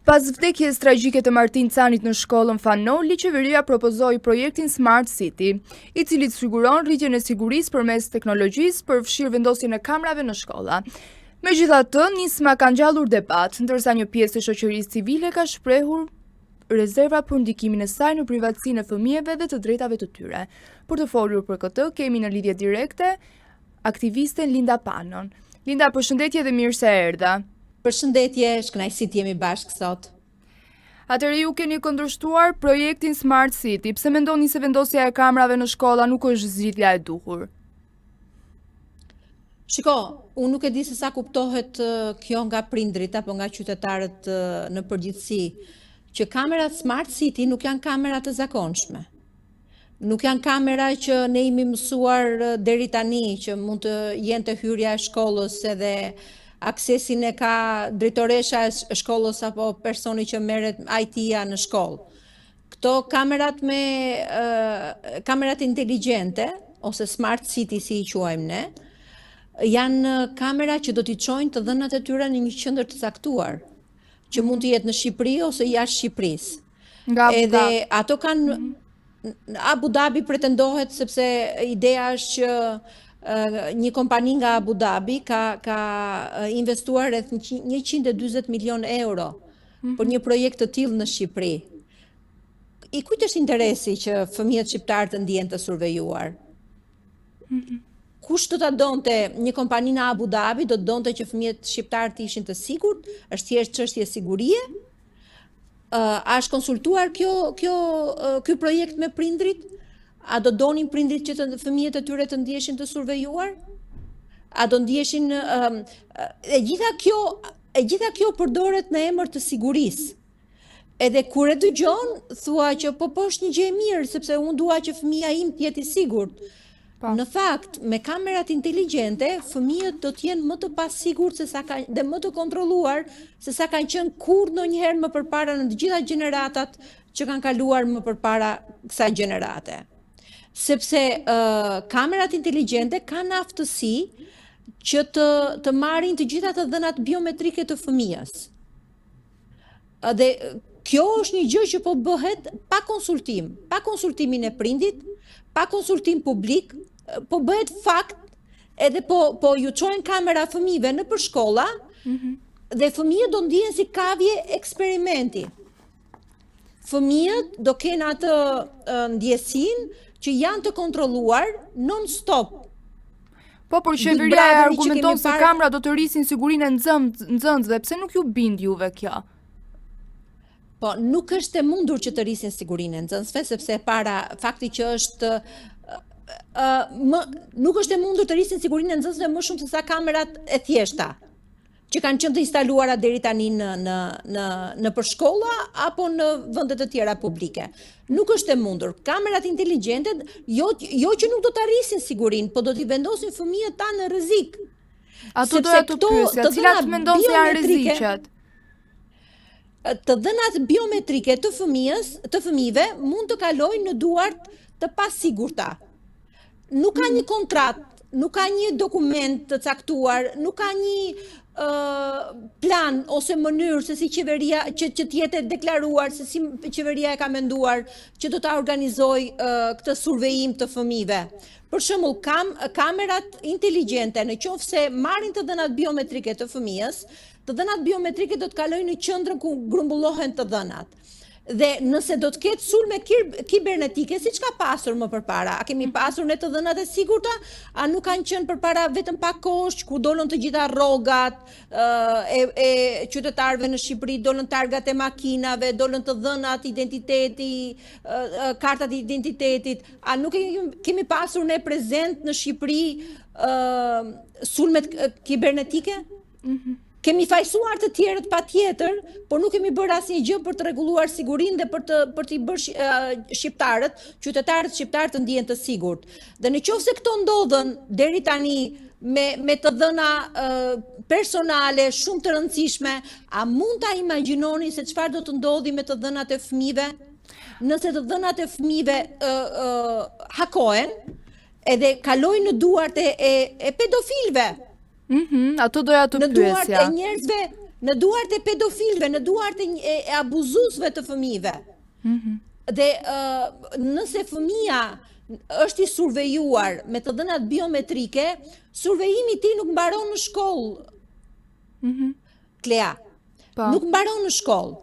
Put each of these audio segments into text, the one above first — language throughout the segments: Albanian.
Pas vdekjes tragjike të Martin Canit në shkollën Fanoli, qeveria propozoi projektin Smart City, i cili siguron rritjen e sigurisë përmes teknologjisë për fshirë vendosjen e kamerave në shkolla. Megjithatë, nisma ka ngjallur debat, ndërsa një pjesë e shoqërisë civile ka shprehur rezerva për ndikimin e saj në privatësinë e fëmijëve dhe të drejtave të tyre. Për të folur për këtë, kemi në lidhje direkte aktivisten Linda Panon. Linda, përshëndetje dhe mirë se erdha. Përshëndetje, shkënaqësi të jemi bashkë sot. Atëherë ju keni kundërshtuar projektin Smart City. Pse mendoni se vendosja e kamerave në shkolla nuk është zgjidhja e duhur? Shiko, unë nuk e di se sa kuptohet kjo nga prindrit apo nga qytetarët në përgjithësi, që kamerat Smart City nuk janë kamera të zakonshme. Nuk janë kamera që ne jemi mësuar deri tani që mund të jenë të hyrja e shkollës edhe aksesin e ka drejtoresha e shkollës apo personi që merret IT-ja në shkollë. Këto kamerat inteligjente, ose Smart City si i quajmë ne, janë kamera që do t'i çojnë të dhënat e tyre në një qendër të caktuar, që mund të jetë në Shqipëri ose jashtë Shqipërisë. Edhe ato kanë Abu Dhabi pretendohet sepse ideja është që një kompani nga Abu Dhabi ka investuar rreth 140 milion euro për një projekt të tillë në Shqipëri. I kujt është interesi që fëmijët shqiptar të ndihen të survejuar? Kush do ta donte? Një kompani në Abu Dhabi do të donte që fëmijët shqiptar të ishin të sigurt? Është thjesht çështje sigurie? A është konsultuar ky projekt me prindrit? A do donin prindrit që fëmijët e tyre të ndiheshin të survejuar? A do ndiheshin e gjitha kjo përdoret në emër të sigurisë. Edhe kur e dëgjon, thua që po është një gjë e mirë sepse unë dua që fëmia im të jetë i sigurt. Në fakt, me kamerat inteligjente, fëmijët do të jenë më të pasigurt dhe më të kontrolluar se sa kanë qenë kur ndonjëherë më përpara në të gjitha gjeneratat që kanë kaluar më përpara kësaj gjenerate. Sepse kamerat inteligjente kanë aftësi që të marrin të gjitha të dhënat biometrike të fëmijës. Dhe kjo është një gjë që po bëhet pa konsultim, pa konsultimin e prindit, pa konsultim publik, po bëhet fakt edhe po ju çojnë kamera fëmijëve në për shkolla, dhe fëmijët do ndihen si kavje eksperimenti. Fëmijët do kenë atë ndjesinë që janë të kontrolluar non-stop. Po, por qeveria e argumenton se kamera do të rrisin sigurinë e nxënësve, pse nuk ju bind juve kjo? Po, nuk është e mundur që të rrisin sigurinë e nxënësve, sepse fakti që është nuk është e mundur të rrisin sigurinë e nxënësve më shumë se sa kamerat e thjeshta, që kanë qenë të instaluara deri tani në përshkolla apo në vende të tjera publike. Nuk është e mundur. Kamerat inteligjente jo që nuk do të arrisin sigurinë, po do t'i vendosin fëmijët ta në rrezik. Ato doja të pyesja, cilat mendon se janë rreziqet? Të dhënat biometrike të fëmijëve mund të kalojnë në duart të pasigurta. Nuk ka një kontratë, nuk ka një dokument të caktuar, nuk ka një plan ose mënyrë se si qeveria që të jetë deklaruar se si qeveria e ka menduar që do ta organizojë këtë survejim të fëmijëve. Për shembull, kamerat inteligjente, nëse marrin të dhënat biometrike të fëmijës, të dhënat biometrike do të kalojnë në qendrën ku grumbullohen të dhënat. Dhe nëse do të ketë sulme kibernetike, siç ka pasur më përpara, a kemi pasur ne të dhënat e sigurta, a nuk kanë qenë përpara vetëm pak kohësh ku dolën të gjitha rrogat e qytetarëve në Shqipëri, dolën targat e makinave, dolën të dhënat identiteti, kartat e identitetit, a nuk kemi pasur ne prezent në Shqipëri sulmet kibernetike? Kemi fajsuar të tjerët patjetër, por nuk kemi bërë asnjë gjë për të rregulluar sigurinë dhe për t'i bërë qytetarët shqiptar të ndihen të sigurt. Dhe nëse këto ndodhen deri tani me të dhëna personale shumë të rëndësishme, a mund ta imagjinoni se çfarë do të ndodhi me të dhënat e fëmijëve? Nëse të dhënat e fëmijëve hakohen edhe kalojnë në duart e pedofilëve. Ato doja të pyesja. Në duart e njerëzve në duart e pedofilëve, në duart e abuzuesve të fëmijëve. Dhe nëse fëmia është i survejuar me të dhënat biometrike, survejimi i tij nuk mbaron në shkollë. Klea. Nuk mbaron në shkollë.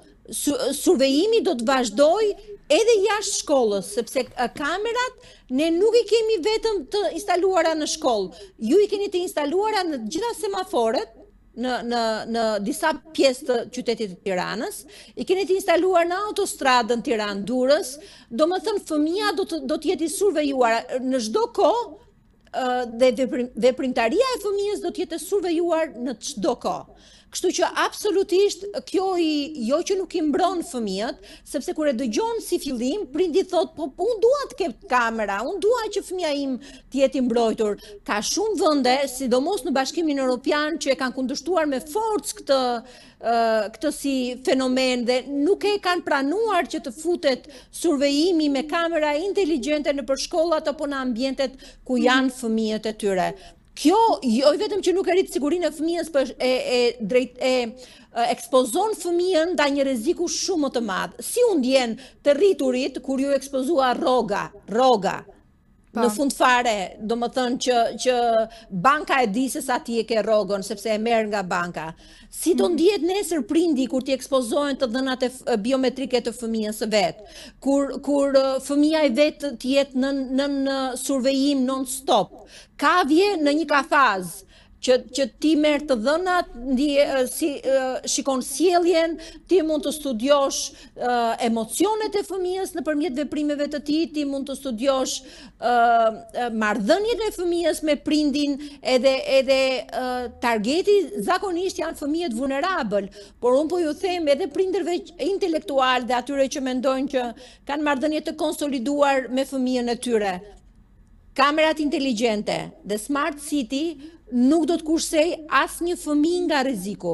Survejimi do të vazhdoj edhe jashtë shkollës, sepse kamerat ne nuk i kemi vetëm të instaluara në shkollë. Ju i keni të instaluara në gjitha semaforët, në disa pjesë të qytetit të Tiranës, i keni të instaluar në autostradën Tiranë-Durrës, domethënë fëmia do të jetë i survejuar në çdo kohë dhe veprimtaria e fëmijës do të jetë e survejuar në çdo kohë. Kështu që absolutisht kjo jo që nuk i mbron fëmijët, sepse kur e dëgjon si fillim, prindi thot, po unë dua të kem kamera, unë dua që fëmia im të jetë i mbrojtur. Ka shumë vende, sidomos në Bashkimin Evropian, që e kanë kundërshtuar me forcë këtë si fenomen dhe nuk e kanë pranuar që të futet survejimi me kamera inteligjente nëpër shkollat apo në ambientet ku janë fëmijët e tyre. Kjo jo vetëm që nuk e rrit sigurinë e fëmijës, por ekspozon fëmijën ndaj një rreziku shumë më të madh. Si u ndjen të rriturit kur ju ekspozua rroga. Në fund fare, domethënë që banka e di se sa ti e ke rrogën sepse e merr nga banka. Si do ndihet nesër prindi kur ti ekspozohen të dhënat e biometrike të fëmijës së vet? Kur fëmia e vet të jetë në survejim non stop. Ka vje në një kafaz që ti merr të dhënat, shikon sjelljen, ti mund të studiosh emocionet e fëmijës nëpërmjet veprimeve të tij, ti mund të studiosh marrëdhënien e fëmijës me prindin, edhe targeti zakonisht janë fëmijët vulnerabël, por unë po ju them edhe prindërve intelektual dhe atyre që mendojnë që kanë marrëdhënie të konsoliduar me fëmijën e tyre. Kamerat inteligjente dhe Smart City nuk do të kursej asnjë fëmijë nga rreziku.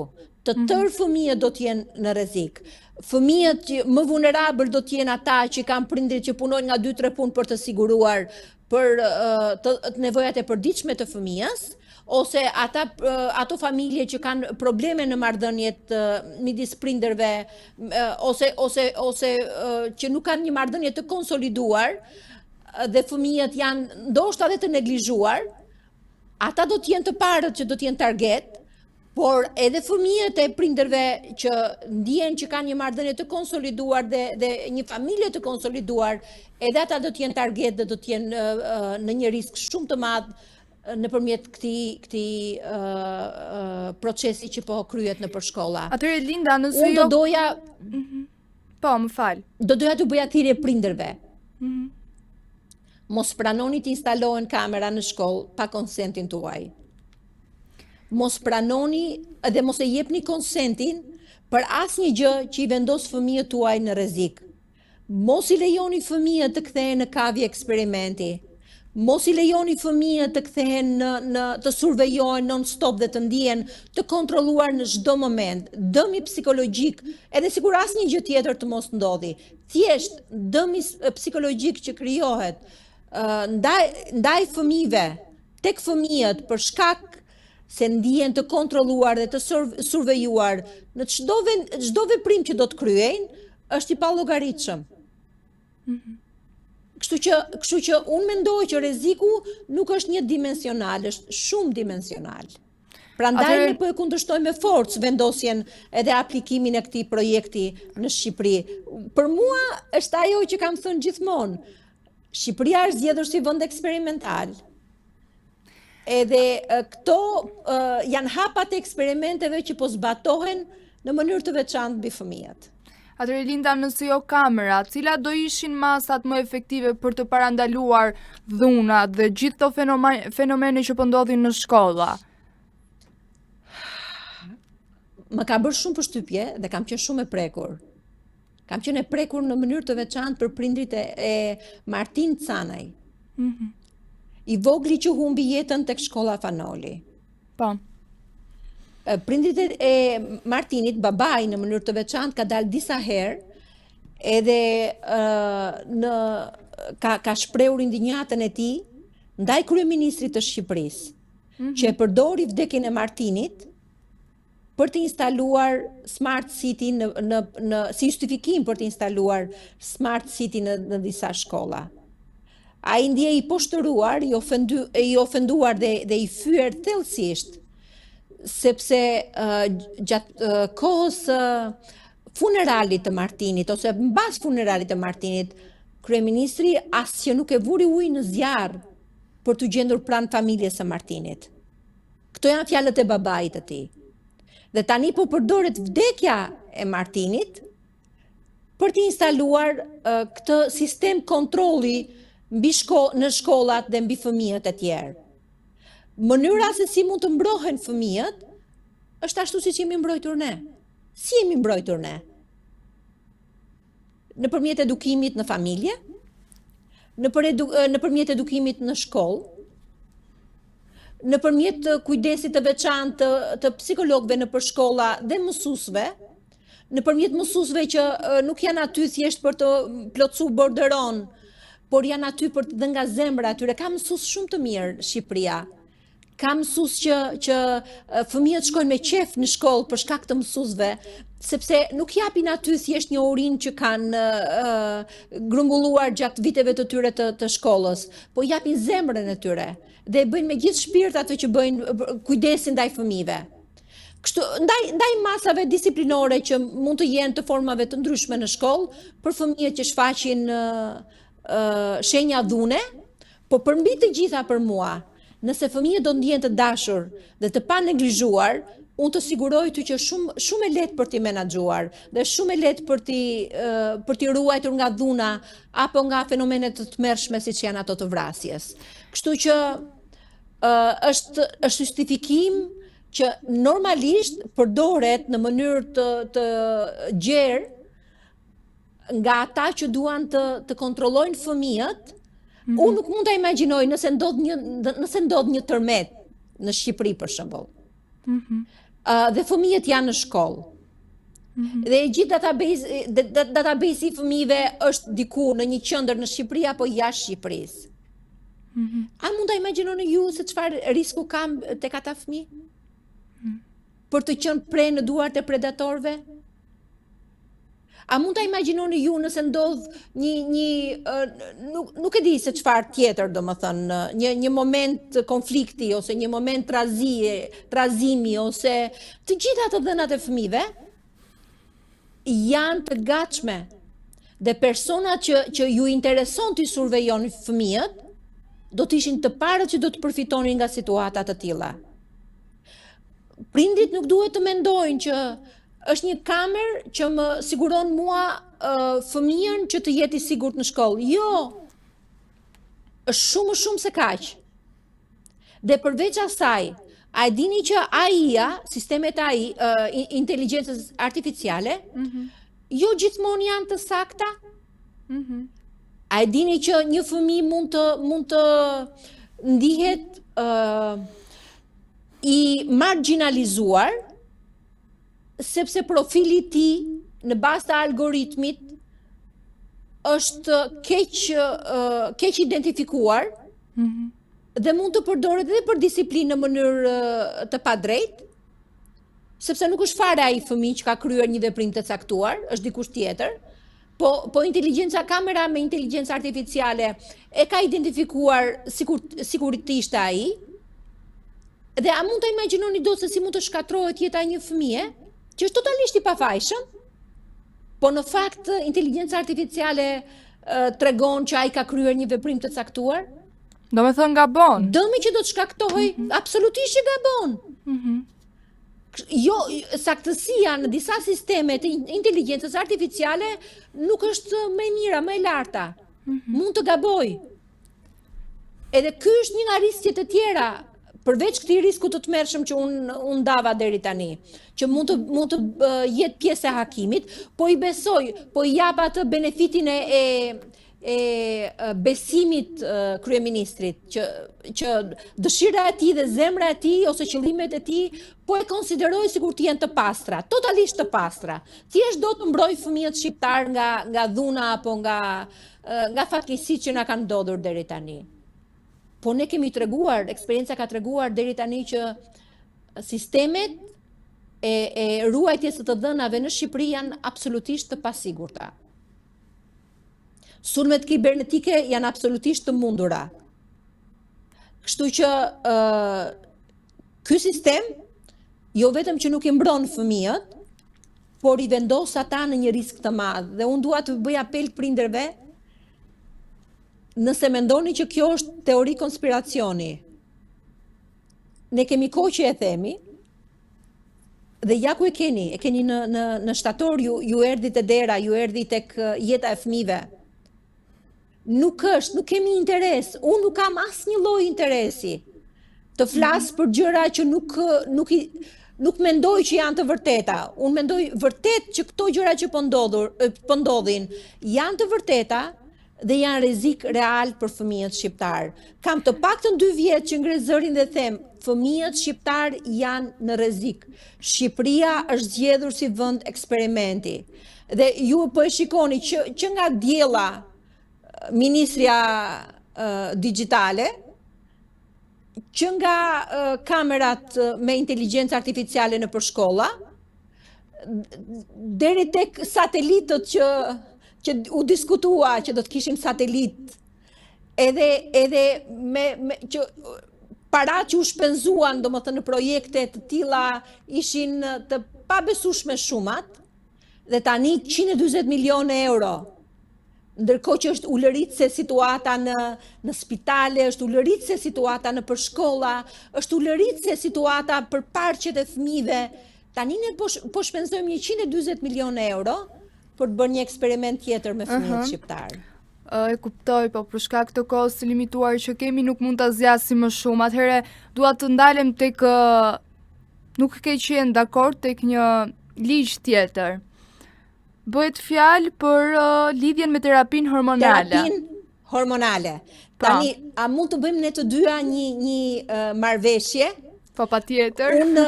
Të tërë fëmijët do të jenë në rrezik. Fëmijët që më vulnerabël do të jenë ata që kanë prindrit që punojnë nga 2-3 punë për të siguruar për nevojat e përditshme të fëmijës, ose ato familje që kanë probleme në marrëdhëniet midis prindërve, ose që nuk kanë një marrëdhënie të konsoliduar dhe fëmijët janë ndoshta edhe të neglizhuar. Ata do të jenë të parët që do të jenë target, por edhe fëmijët e prindërve që ndihen që kanë një marrëdhënie të konsoliduar dhe një familje të konsoliduar, edhe ata do të jenë target dhe do të jenë në një risk shumë të madh nëpërmjet këtij procesi që po kryhet nëpër shkolla. Atëherë Linda, nëse unë do doja Po, më fal. Do doja t'u bëja thirrje prindërve. Mos pranoni të instalohen kamera në shkollë pa konsentin tuaj. Mos pranoni dhe mos e jepni konsentin për asnjë gjë që i vendos fëmijët tuaj në rrezik. Mos i lejoni fëmijët të kthehen në kavje eksperimenti. Mos i lejoni fëmijët të kthehen të survejohen non-stop dhe të ndihen të kontrolluar në çdo moment. Dëmi psikologjik, edhe sikur asnjë gjë tjetër të mos ndodhi. Thjesht dëmi psikologjik që krijohet ndaj fëmijëve, tek fëmijët për shkak se ndihen të kontrolluar dhe të survejuar në çdo veprim që do të kryejnë, është i pallogaritshëm. Kështu që unë mendoj që rreziku nuk është një dimensional, është shumë dimensional. Prandaj ne po e kundërshtojmë me forcë vendosjen edhe aplikimin e këtij projekti në Shqipëri. Për mua është ajo që kam thënë gjithmonë. Shqipëria është zgjedhur si vend eksperimental. Edhe këto janë hapat e eksperimenteve që po zbatohen në mënyrë të veçantë mbi fëmijët. Atëherë Linda, nëse jo kamera, cilat do ishin masat më efektive për të parandaluar dhunat dhe gjithë këto fenomene që po ndodhin në shkolla? Më ka bërë shumë përshtypje dhe kam qenë shumë e prekur. Kam qenë e prekur në mënyrë të veçantë për prindrit e Martin Canaj. I vogli që humbi jetën tek shkolla Fanoli. Po. Prindrit e Martinit, babai në mënyrë të veçantë ka dalë disa herë edhe ka shprehur indinjatën e tij ndaj kryeministrit të Shqipërisë, që e përdori vdekjen e Martinit për të instaluar Smart City si justifikim për të instaluar Smart City në disa shkolla. Ai ndjej i poshtëruar, i ofenduar dhe i fyer thellësisht, sepse gjatë kohës funeralit të Martinit, ose mbas funeralit të Martinit, kryeministri asgjë nuk e vuri ujë në zjarr për të gjendur pranë familjes së Martinit. Këto janë fjalët e babait të tij. Dhe tani po përdoret vdekja e Martinit për të instaluar këtë sistem kontrolli në shkollat dhe mbi fëmijët e tjerë. Mënyra se si mund të mbrohen fëmijët është ashtu siç jemi mbrojtur ne. Si jemi mbrojtur ne? Nëpërmjet edukimit në familje, nëpërmjet edukimit në shkollë, nëpërmjet kujdesit të veçantë të psikologëve nëpër shkolla dhe mësuesve, nëpërmjet mësuesve që nuk janë aty thjesht për të plotësuar borderon, por janë aty për të dhënë nga zemra atyre. Ka mësues shumë të mirë Shqipëria. Ka mësues që fëmijët shkojnë me qef në shkollë për shkak të mësuesve, sepse nuk japin aty thjesht një urinë që kanë grumbulluar gjatë viteve të tyre të shkollës, po japin zemrën e tyre dhe bëjnë me gjithë shpirt atë që bëjnë, kujdesin ndaj fëmijëve. Kështu, ndaj masave disiplinore që mund të jenë të formave të ndryshme në shkollë, për fëmijët që shfaqin shenja dhune, po përmbi të gjitha për mua, nëse fëmijët do ndjen të dashur dhe të pa neglizhuar, unë të siguroj ty që shumë e lehtë për t'i menaxhuar dhe shumë e lehtë për t'i ruajtur nga dhuna apo nga fenomenet të tmerrshme siç janë ato të vrasjes. Kështu që është justifikim që normalisht përdoret në mënyrë të gjerë nga ata që duan të kontrollojnë fëmijët. Unë nuk mund ta imagjinoj nëse ndodh një tërmet në Shqipëri për shembull. Dhe fëmijët janë në shkollë. Dhe gjithë database i fëmijëve është diku në një qendër në Shqipëri apo jashtë Shqipërisë. A mund ta imagjinoni ju se çfarë risku kam tek ata fëmijë? Për të qenë pre në duart e predatorëve? A mund ta imagjinoni ju nëse ndodh nuk e di se çfarë tjetër, domethënë, një moment konflikti ose një moment trazimi ose të gjitha ato dhënat e fëmijëve janë të gatshme dhe personat që ju intereson të survejoni fëmijët do të ishin të parët që do të përfitonin nga situata të tilla. Prindrit nuk duhet të mendojnë që është një kamer që më siguron mua fëmijën që të jetë i sigurt në shkollë. Jo, është shumë se kaq. Dhe përveç asaj, a e dini që AI-ja, sistemet AI, inteligjencës artificiale, jo gjithmonë janë të sakta? A e dini që një fëmijë mund të ndihet i marginalizuar, sepse profili i tij në bazë të algoritmit është keq identifikuar dhe mund të përdoret edhe për disiplinë në mënyrë të padrejtë, sepse nuk është fare ai fëmijë që ka kryer një veprim të caktuar, është dikush tjetër, po inteligjenca kamera me inteligjencë artificiale e ka identifikuar sigurisht ai. Dhe a mund të imagjinoni dot se si mund të shkatrohet jeta e një fëmie që është totalisht i pafajshëm, po në fakt inteligjenca artificiale tregon që ai ka kryer një veprim të caktuar? Do me thënë gabon. Dëmi që do të shkaktohej, absolutisht që gabon. Jo, saktësia në disa sisteme të inteligjencës artificiale nuk është më e mira, më e larta. Mund të gaboj. Edhe ky është një nga riskjet e tjera, përveç këtij risku të tmerrshëm që unë ndava deri tani, që mund të jetë pjesë e hakimit, po i besoj, po i jap atë benefitin e besimit kryeministrit, që dëshira e tij dhe zemra e tij ose qëllimet e tij po e konsideroj sikur të jenë të pastra, totalisht të pastra. Thjesht do të mbroj fëmijët shqiptar nga dhuna apo nga fatkeqësitë që na kanë ndodhur deri tani. Po ne kemi treguar, eksperienca ka treguar deri tani që sistemet e ruajtjes së të dhënave në Shqipëri janë absolutisht të pasigurta. Sulmet kibernetike janë absolutisht të mundura. Kështu që ky sistem jo vetëm që nuk i mbron fëmijët, por i vendos ata në një risk të madh. Dhe unë dua të bëj apel prindërve, nëse mendoni që kjo është teori konspiracioni, ne kemi kohë që e themi, dhe ja ku e keni në shtator, ju erdhi te dera, ju erdhi tek jeta e fëmijëve. Nuk kemi interes, unë nuk kam asnjë lloj interesi të flas për gjëra që nuk mendoj që janë të vërteta. Unë mendoj vërtet që këto gjëra që po ndodhin janë të vërteta dhe janë rrezik real për fëmijët shqiptar. Kam të paktën 2 vjet që ngre zërin dhe them, fëmijët shqiptar janë në rrezik. Shqipëria është zgjedhur si vend eksperimenti. Dhe ju po e shikoni që nga diella Ministria Digjitale, që nga kamerat me inteligjencë artificiale në përshkolla, deri tek satelitët që u diskutua që do të kishim satelit, edhe që parat që u shpenzuan, domethënë në projekte të tilla ishin të pabesueshme shumat, dhe tani 140 milionë euro. Ndërkohë që është ulëritse situata në spitale, është ulëritse situata në përshkolla, është ulëritse situata për parqet e fëmijëve. Tani ne po shpenzojmë 140 milionë euro për të bërë një eksperiment tjetër me fëmijët shqiptar. E kuptoj, po për shkak të kohës së limituar që kemi nuk mund ta zgjasim më shumë. Atëherë dua të ndalem tek nuk ke qenë dakord tek një ligj tjetër. Bëhet fjalë për lidhjen me terapinë hormonale. Terapinë hormonale. Tani, a mund të bëjmë ne të dyja një marrëveshje? Po patjetër. Unë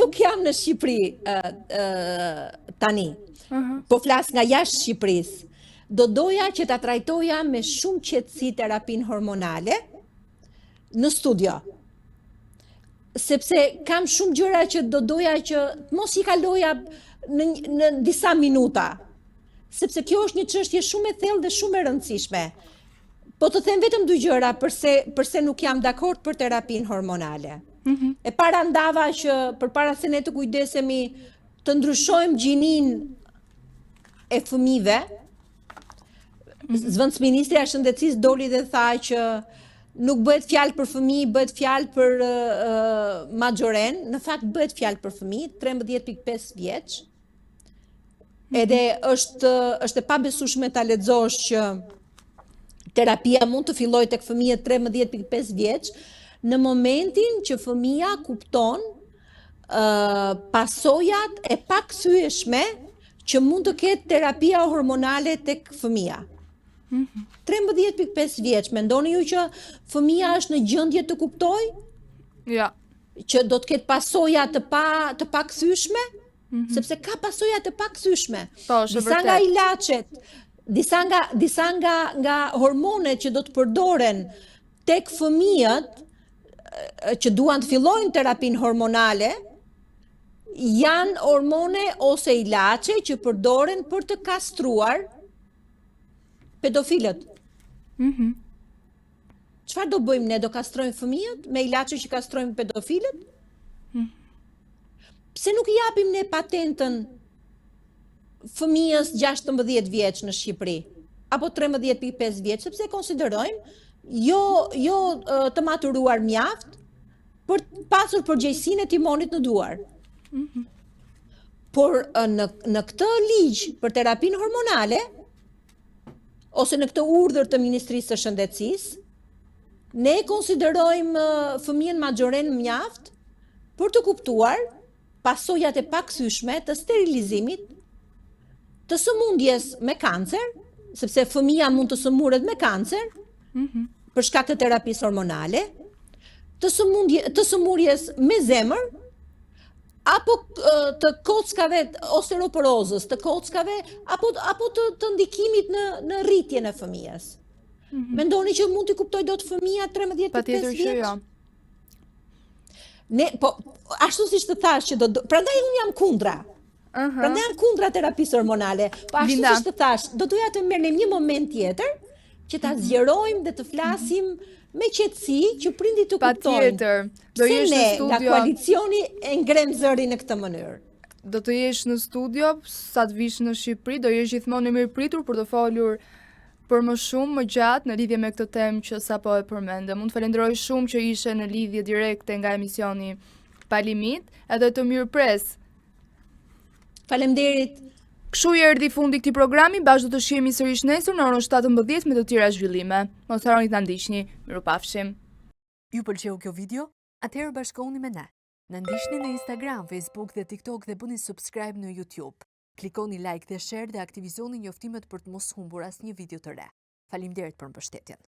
nuk jam në Shqipëri tani. Po flas nga jashtë Shqipërisë. Do doja që ta trajtoja me shumë qetësi terapinë hormonale në studio. Sepse kam shumë gjëra që do doja që mos i kaloja në disa minuta, sepse kjo është një çështje shumë e thellë dhe shumë e rëndësishme. Po të them vetëm 2 gjëra përse nuk jam dakord për terapinë hormonale. E para ndava që përpara se ne të kujdesemi të ndryshojmë gjinin e fëmijëve, zëvendësministri i Shëndetësisë doli dhe tha që nuk bëhet fjalë për fëmijë, bëhet fjalë për maxhoren. Në fakt bëhet fjalë për fëmijë 13.5 vjeç. Edhe është e pabesueshme ta lexosh që terapia mund të fillojë tek fëmijët 13.5 vjeç, në momentin që fëmia kupton pasojat e pakthyeshme që mund të ketë terapia hormonale tek fëmia. 13.5 vjeç, mendoni ju që fëmia është në gjendje të kuptojë? Ja. Që do të ketë pasoja të pakthyeshme? Sepse ka pasoja të pakthyeshme. Disa nga ilaçet, disa nga hormonet që do të përdoren tek fëmijët që duan të fillojnë terapinë hormonale, janë hormone ose ilaçe që përdoren për të kastruar pedofilët. Çfarë do bëjmë ne? Do kastrojmë fëmijët me ilaçe që kastrojnë pedofilët? Pse nuk i japim ne patentën fëmijës 16 vjeç në Shqipëri, apo 13.5 vjeç, sepse konsiderojmë jo të maturuar mjaft për pasur përgjegjësinë e timonit në duar. Por në këtë ligj për terapinë hormonale, ose në këtë urdhër të Ministrisë së Shëndetësisë, ne konsiderojmë fëmijën maxhoren mjaft për të kuptuar pasojat e pakthyeshme të sterilizimit, të sëmundjes me kancer, sepse fëmia mund të sëmurret me kancer për shkak të terapisë hormonale, të sëmurjes me zemër, apo të kockave osteoporozës, të kockave apo të ndikimit në rritjen e fëmijës. Mendoni që mund t'i kuptoj dot fëmia 13.5 vjeç? Patjetër që jo. Po, ashtu siç të thash që prandaj unë jam kundra. Prandaj jam kundra terapisë hormonale. Po ashtu Linda, siç të thash, do doja të merrnim një moment tjetër që ta zgjerojmë dhe të flasim me qetësi që prindit të kuptojnë. Patjetër. Do jesh në nga studio. koalicioni e ngrem zërin në këtë mënyrë. Do të jesh në studio sa të vish në Shqipëri, do jesh gjithmonë i mirëpritur për të folur për më shumë, më gjatë në lidhje me këtë temë që sapo e përmendëm. Unë të falenderoj shumë që ishe në lidhje direkte nga emisioni Pa Limit, edhe të mirëpres. Faleminderit. Kështu i erdhi fundi këtij programi, bashkë do të shihemi sërish nesër në orën 17 me të tjera zhvillime. Mos harroni ta ndiqni. Mirupafshim. Ju pëlqeu kjo video? Atëherë bashkohuni me ne. Na ndiqni në Instagram, Facebook dhe TikTok dhe bëni subscribe në YouTube. Klikoni like dhe share dhe aktivizoni njoftimet për të mos humbur asnjë video të re. Faleminderit për mbështetjen.